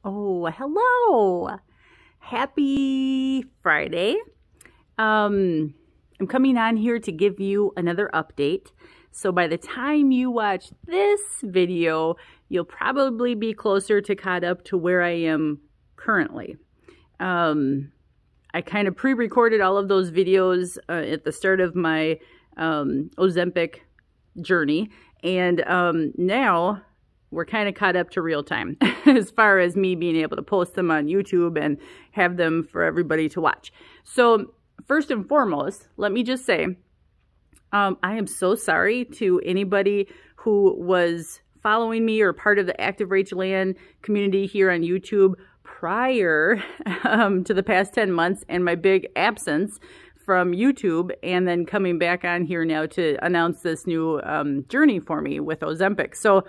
Oh, hello. Happy Friday. I'm coming on here to give you another update. So by the time you watch this video, you'll probably be closer to caught up to where I am currently. I kind of pre-recorded all of those videos at the start of my Ozempic journey. And now we're kind of caught up to real time as far as me being able to post them on YouTube and have them for everybody to watch. So first and foremost, let me just say, I am so sorry to anybody who was following me or part of the Active Rachel Ann community here on YouTube prior to the past 10 months and my big absence from YouTube, and then coming back on here now to announce this new journey for me with Ozempic. So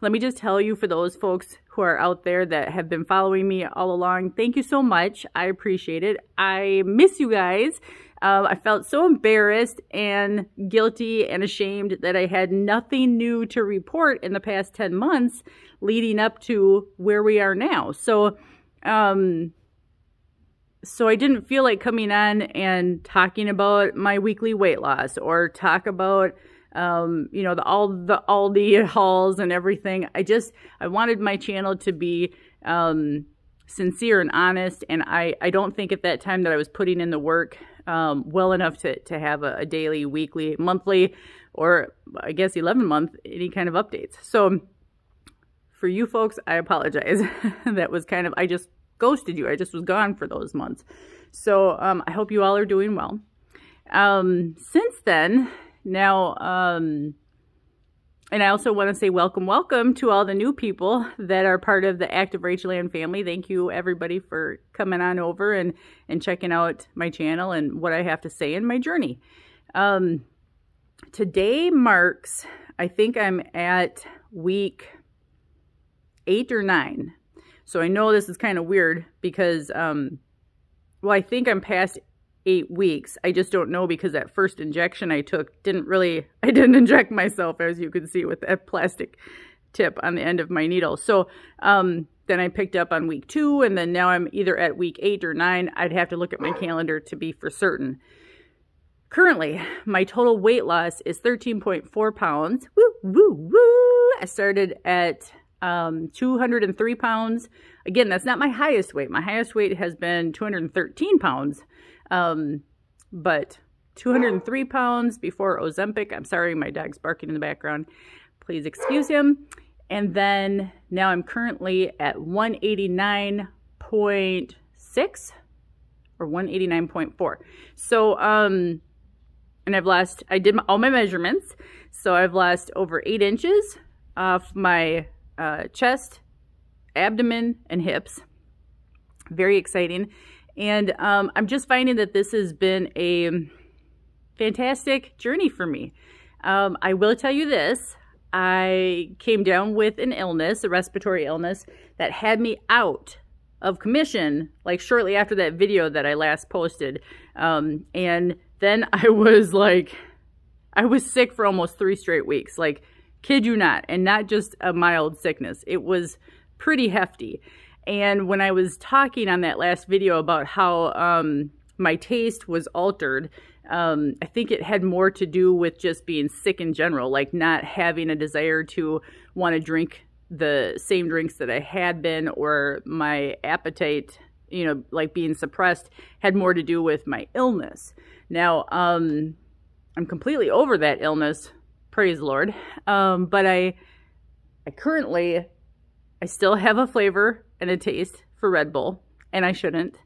let me just tell you, for those folks who are out there that have been following me all along, thank you so much. I appreciate it. I miss you guys. I felt so embarrassed and guilty and ashamed that I had nothing new to report in the past 10 months leading up to where we are now. So I didn't feel like coming on and talking about my weekly weight loss or talk about you know, all the Aldi hauls and everything. I wanted my channel to be sincere and honest, and I don't think at that time that I was putting in the work well enough to have a daily, weekly, monthly, or I guess 11-month, any kind of updates. So for you folks, I apologize. That was kind of, I just ghosted you. I just was gone for those months. So I hope you all are doing well. Since then, now, and I also want to say welcome to all the new people that are part of the Active Rachel Ann family. Thank you, everybody, for coming on over and checking out my channel and what I have to say in my journey. Today marks, I think I'm at week 8 or 9. So I know this is kind of weird because, well, I think I'm past 8 weeks. I just don't know because that first injection I took I didn't inject myself, as you can see, with that plastic tip on the end of my needle. So then I picked up on week 2, and then now I'm either at week 8 or 9. I'd have to look at my calendar to be for certain. Currently, my total weight loss is 13.4 pounds. Woo, woo, woo! I started at 203 pounds. Again, that's not my highest weight. My highest weight has been 213 pounds. But 203 pounds before Ozempic. I'm sorry, my dog's barking in the background. Please excuse him. And then now I'm currently at 189.6 or 189.4. So, and I did all my measurements. So I've lost over 8 inches off my chest, abdomen, and hips. Very exciting. And I'm just finding that this has been a fantastic journey for me. I will tell you this. I came down with an illness, a respiratory illness, that had me out of commission, like shortly after that video that I last posted. And then I was sick for almost 3 straight weeks. Like, kid you not. And not just a mild sickness. It was pretty hefty. And when I was talking on that last video about how my taste was altered, I think it had more to do with just being sick in general, like not having a desire to want to drink the same drinks that I had been, or my appetite, you know, like being suppressed, had more to do with my illness. Now, I'm completely over that illness, praise the Lord, but I still have a flavor and a taste for Red Bull, and I shouldn't.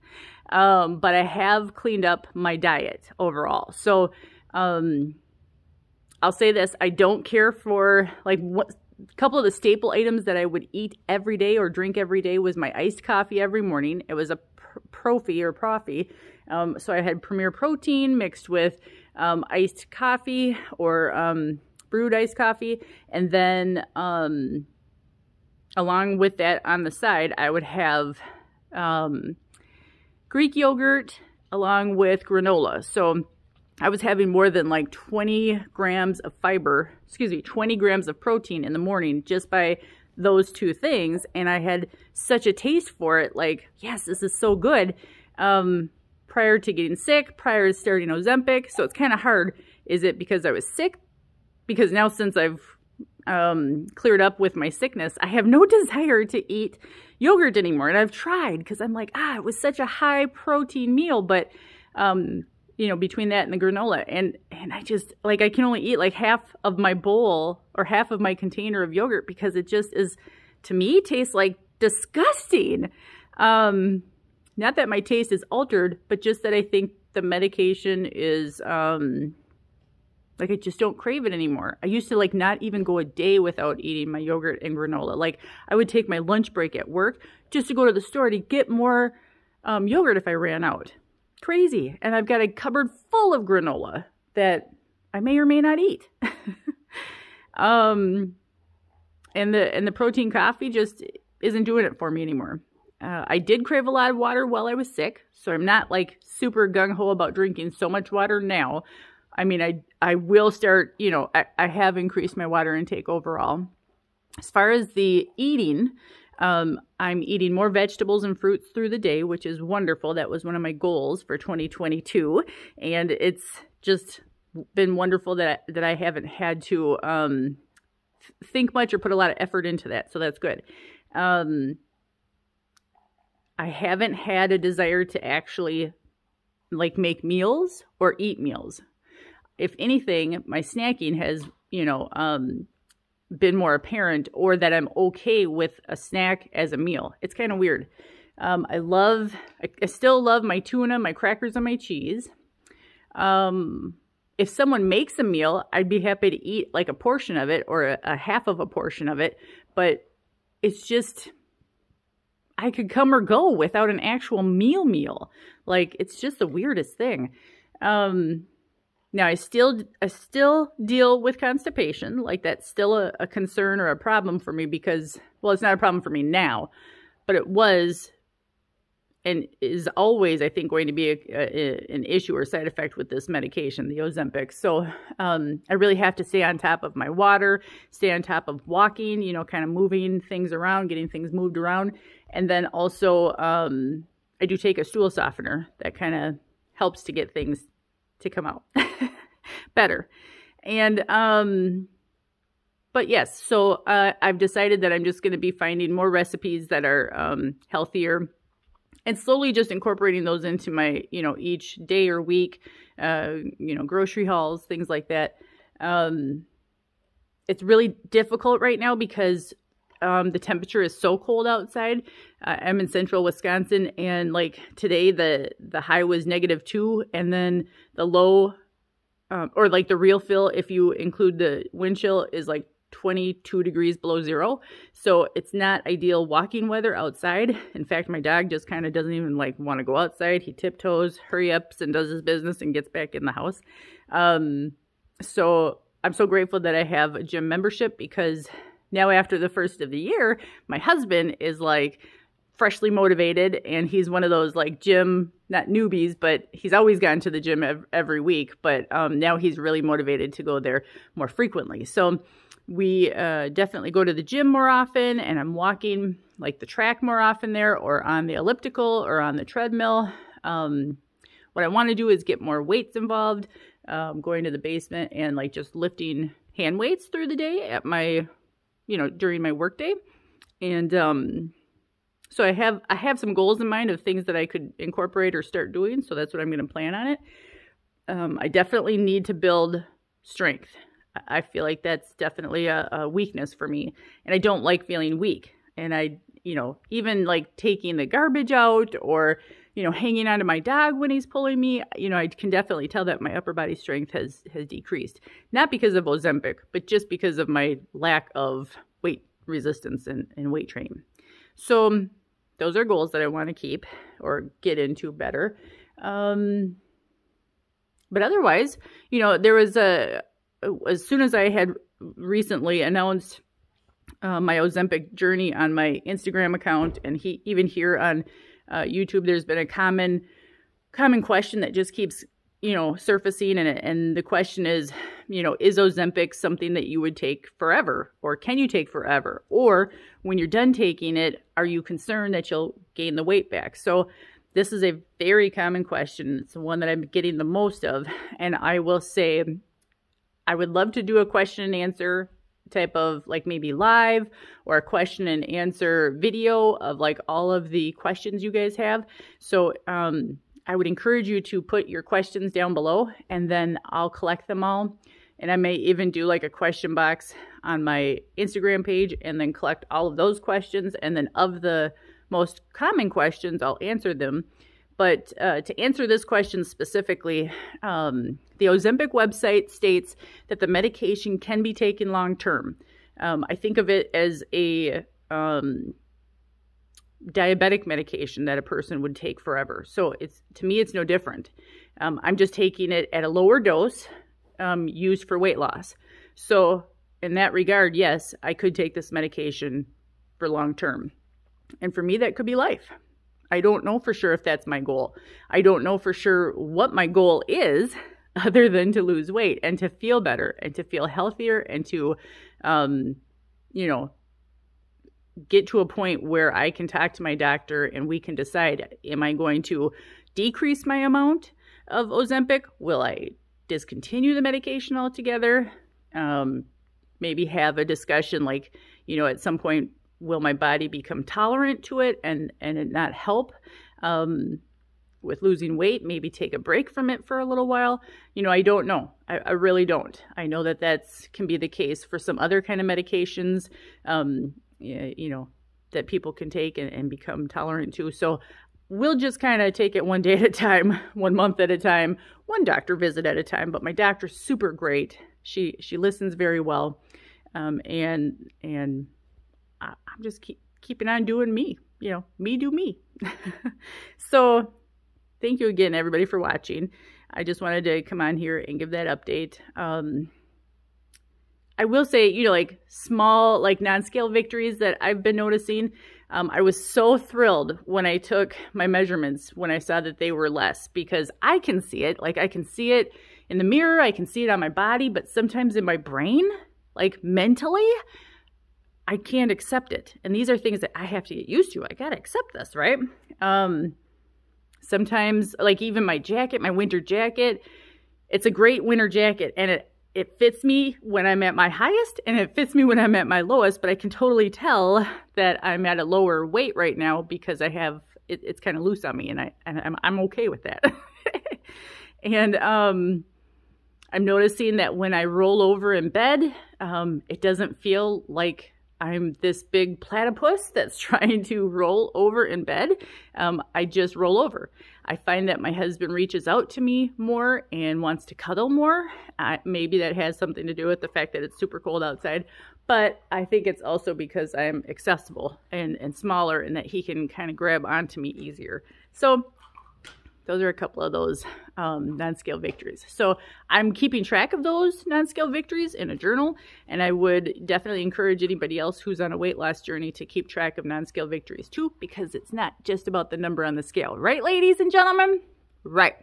But I have cleaned up my diet overall. So I'll say this. I don't care for, like, a couple of the staple items that I would eat every day or drink every day was my iced coffee every morning. It was a Profi. So I had Premier Protein mixed with iced coffee or brewed iced coffee. And then along with that on the side, I would have Greek yogurt along with granola. So I was having more than like 20 grams of fiber, 20 grams of protein in the morning just by those two things, and I had such a taste for it, like, yes, this is so good, prior to getting sick, prior to starting Ozempic. So it's kind of hard. Is it because I was sick? Because now since I've cleared up with my sickness, I have no desire to eat yogurt anymore. And I've tried because I'm like, it was such a high protein meal, but you know, between that and the granola, and I just, like, I can only eat like half of my bowl or half of my container of yogurt because it just is, to me, tastes like disgusting. Not that my taste is altered, but just that I think the medication is, like, I just don't crave it anymore. I used to, like, not even go a day without eating my yogurt and granola. Like, I would take my lunch break at work just to go to the store to get more yogurt if I ran out. Crazy. And I've got a cupboard full of granola that I may or may not eat. And the protein coffee just isn't doing it for me anymore. I did crave a lot of water while I was sick, so I'm not like super gung-ho about drinking so much water now. I mean, I will start, you know, I have increased my water intake overall. As far as the eating, I'm eating more vegetables and fruits through the day, which is wonderful. That was one of my goals for 2022. And it's just been wonderful that I haven't had to think much or put a lot of effort into that. So that's good. I haven't had a desire to actually like make meals or eat meals. If anything, my snacking has, you know, been more apparent, or that I'm okay with a snack as a meal. It's kind of weird. I still love my tuna, my crackers, and my cheese. If someone makes a meal, I'd be happy to eat like a portion of it or a half of a portion of it, but it's just, I could come or go without an actual meal. Like, it's just the weirdest thing. Now, I still deal with constipation. Like, that's still a concern or a problem for me because, well, it's not a problem for me now, but it was and is always, I think, going to be an issue or side effect with this medication, the Ozempic. So I really have to stay on top of my water, stay on top of walking, you know, kind of moving things around, getting things moved around. And then also I do take a stool softener that kind of helps to get things to come out better. And but yes, so I've decided that I'm just going to be finding more recipes that are healthier and slowly just incorporating those into my, you know, each day or week, you know, grocery hauls, things like that. It's really difficult right now because the temperature is so cold outside. I'm in central Wisconsin, and like today the high was -2, and then the low, or like the real feel, if you include the wind chill, is like 22 degrees below zero. So it's not ideal walking weather outside. In fact, my dog just kind of doesn't even like want to go outside. He tiptoes, hurry ups, and does his business and gets back in the house. So I'm so grateful that I have a gym membership, because now after the first of the year, my husband is like freshly motivated, and he's one of those like gym, not newbies, but he's always gone to the gym every week. But now he's really motivated to go there more frequently. So we definitely go to the gym more often, and I'm walking like the track more often there, or on the elliptical or on the treadmill. What I want to do is get more weights involved, going to the basement and like just lifting hand weights through the day at my, you know, during my work day. And so I have some goals in mind of things that I could incorporate or start doing. So that's what I'm going to plan on it. I definitely need to build strength. I feel like that's definitely a weakness for me, and I don't like feeling weak. And I, you know, even like taking the garbage out, or, you know, hanging onto my dog when he's pulling me, you know, I can definitely tell that my upper body strength has decreased. Not because of Ozempic, but just because of my lack of weight resistance and weight training. So those are goals that I want to keep or get into better. But otherwise, you know, there was as soon as I had recently announced my Ozempic journey on my Instagram account, and even here on YouTube, there's been a common question that just keeps you know, surfacing, and the question is, you know, is Ozempic something that you would take forever, or can you take forever? Or when you're done taking it, are you concerned that you'll gain the weight back? So this is a very common question. It's the one that I'm getting the most of. And I will say, I would love to do a question and answer type of like maybe live, or a question and answer video of like all of the questions you guys have. So, I would encourage you to put your questions down below, and then I'll collect them all. And I may even do like a question box on my Instagram page and then collect all of those questions. And then of the most common questions, I'll answer them. But to answer this question specifically, the Ozempic website states that the medication can be taken long-term. I think of it as a diabetic medication that a person would take forever. So to me, it's no different. I'm just taking it at a lower dose used for weight loss. So in that regard, yes, I could take this medication for long term. And for me, that could be life. I don't know for sure if that's my goal. I don't know for sure what my goal is, other than to lose weight and to feel better and to feel healthier and to, you know, get to a point where I can talk to my doctor and we can decide, am I going to decrease my amount of Ozempic? Will I discontinue the medication altogether? Maybe have a discussion like, you know, at some point, will my body become tolerant to it and it not help with losing weight? Maybe take a break from it for a little while. You know, I don't know. I really don't. I know that can be the case for some other kind of medications, you know, that people can take and become tolerant to. So we'll just kind of take it one day at a time, 1 month at a time, one doctor visit at a time. But my doctor's super great. She listens very well. And I'm just keeping on doing me, you know, me do me. So thank you again, everybody, for watching. I just wanted to come on here and give that update. I will say, you know, like small, like non-scale victories that I've been noticing. I was so thrilled when I took my measurements, when I saw that they were less, because I can see it. Like I can see it in the mirror, I can see it on my body, but sometimes in my brain, like mentally, I can't accept it. And these are things that I have to get used to. I got to accept this, right? Sometimes, like even my jacket, my winter jacket, it's a great winter jacket, and it fits me when I'm at my highest and it fits me when I'm at my lowest, but I can totally tell that I'm at a lower weight right now because I have, it's kind of loose on me, and I'm okay with that. And I'm noticing that when I roll over in bed, it doesn't feel like I'm this big platypus that's trying to roll over in bed. I just roll over. I find that my husband reaches out to me more and wants to cuddle more. Maybe that has something to do with the fact that it's super cold outside, but I think it's also because I'm accessible and smaller, and that he can kind of grab onto me easier. So those are a couple of those non-scale victories. So I'm keeping track of those non-scale victories in a journal, and I would definitely encourage anybody else who's on a weight loss journey to keep track of non-scale victories too, because it's not just about the number on the scale. Right, ladies and gentlemen? Right.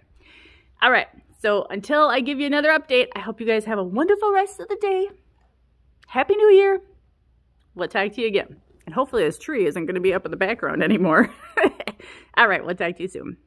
All right. So until I give you another update, I hope you guys have a wonderful rest of the day. Happy New Year. We'll talk to you again. And hopefully this tree isn't going to be up in the background anymore. All right. We'll talk to you soon.